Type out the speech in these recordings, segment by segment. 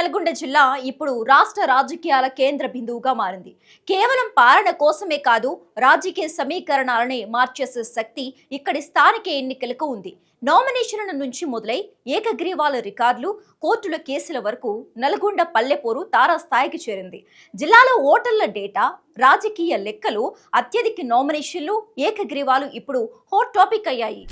నల్గొండ జిల్లా ఇప్పుడు రాష్ట్ర రాజకీయాల కేంద్ర బిందువుగా మారింది. కేవలం పాలన కోసమే కాదు, రాజకీయ సమీకరణాలనే మార్చేసే శక్తి ఇక్కడి స్థానిక ఎన్నికలకు ఉంది. నామినేషన్ల నుంచి మొదలై ఏకగ్రీవాల రికార్డులు, కోర్టుల కేసుల వరకు నల్గొండ పల్లెపోరు తారాస్థాయికి చేరింది. జిల్లాలో ఓటర్ల డేటా, రాజకీయ లెక్కలు, అత్యధిక నామినేషన్లు, ఏకగ్రీవాలు ఇప్పుడు హాట్ టాపిక్ అయ్యాయి.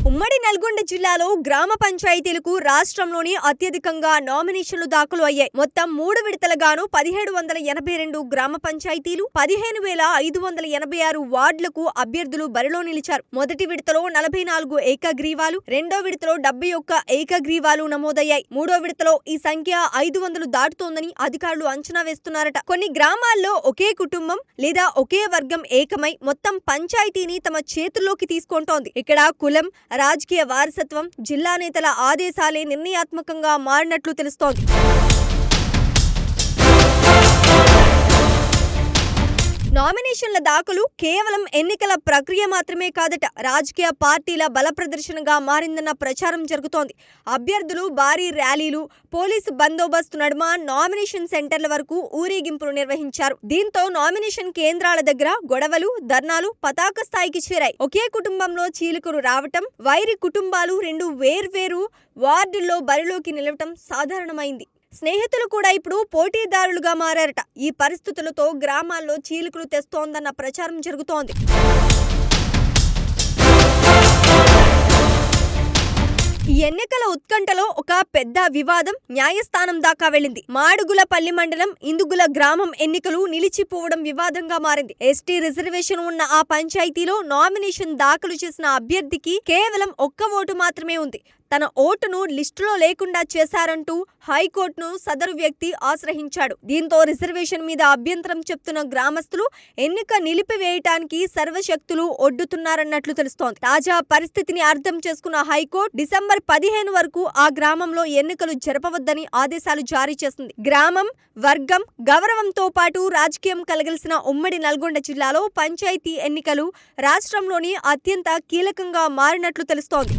ఉమ్మడి నల్గొండ జిల్లాలో గ్రామ పంచాయతీలకు రాష్ట్రంలోని అత్యధికంగా నామినేషన్లు దాఖలు అయ్యాయి. మొత్తం 3 విడతలుగాను 1782 గ్రామ పంచాయతీలు, 15,586 వార్డులకు అభ్యర్థులు బరిలో నిలిచారు. మొదటి విడతలో 44 ఏకగ్రీవాలు, రెండో విడతలో 71 ఏకగ్రీవాలు నమోదయ్యాయి. మూడో విడతలో ఈ సంఖ్య 500 దాటుతోందని అధికారులు అంచనా వేస్తున్నారట. కొన్ని గ్రామాల్లో ఒకే కుటుంబం లేదా ఒకే వర్గం ఏకమై మొత్తం పంచాయతీని తమ చేతుల్లోకి తీసుకుంటోంది. ఇక్కడ కులం, రాజకీయ వారసత్వం, జిల్లా నేతల ఆదేశాలే నిర్ణయాత్మకంగా మారినట్లు తెలుస్తోంది. నామినేషన్ల దాఖలు కేవలం ఎన్నికల ప్రక్రియ మాత్రమే కాదట, రాజకీయ పార్టీల బల ప్రదర్శనగా మారిందన్న ప్రచారం జరుగుతోంది. అభ్యర్థులు భారీ ర్యాలీలు, పోలీసు బందోబస్తు నడుమ నామినేషన్ సెంటర్ల వరకు ఊరేగింపులు నిర్వహించారు. దీంతో నామినేషన్ కేంద్రాల దగ్గర గొడవలు, ధర్నాలు పతాక స్థాయికి చేరాయి. ఒకే కుటుంబంలో చీలికలు రావటం, వైరి కుటుంబాలు 2 వేర్వేరు వార్డుల్లో బరిలోకి నిలవటం సాధారణమైంది. స్నేహితులు కూడా ఇప్పుడు పోటీదారులుగా మారారట. ఈ పరిస్థితులతో గ్రామాల్లో చీలికలు తెస్తోందన్న ప్రచారం జరుగుతోంది. ఈ ఎన్నికల ఉత్కంఠలో ఒక పెద్ద వివాదం న్యాయస్థానం దాకా వెళ్లింది. మాడుగులపల్లి మండలం ఇందుగుల గ్రామం ఎన్నికలు నిలిచిపోవడం వివాదంగా మారింది. ఎస్టీ రిజర్వేషన్ ఉన్న ఆ పంచాయతీలో నామినేషన్ దాఖలు చేసిన అభ్యర్థికి కేవలం 1 ఓటు మాత్రమే ఉంది. తన ఓటును లిస్టులో లేకుండా చేశారంటూ హైకోర్టును సదరు వ్యక్తి ఆశ్రయించాడు. దీంతో రిజర్వేషన్ మీద అభ్యంతరం చెప్తున్న గ్రామస్తులు ఎన్నిక నిలిపివేయటానికి సర్వశక్తులు ఒడ్డుతున్నారన్నట్లు తెలుస్తోంది. తాజా పరిస్థితిని అర్థం చేసుకున్న హైకోర్టు డిసెంబర్ 15 వరకు ఆ గ్రామంలో ఎన్నికలు జరపవద్దని ఆదేశాలు జారీ చేసింది. గ్రామం, వర్గం, గౌరవంతో పాటు రాజకీయం కలగలిసిన ఉమ్మడి నల్గొండ జిల్లాలో పంచాయతీ ఎన్నికలు రాష్ట్రంలోని అత్యంత కీలకంగా మారినట్లు తెలుస్తోంది.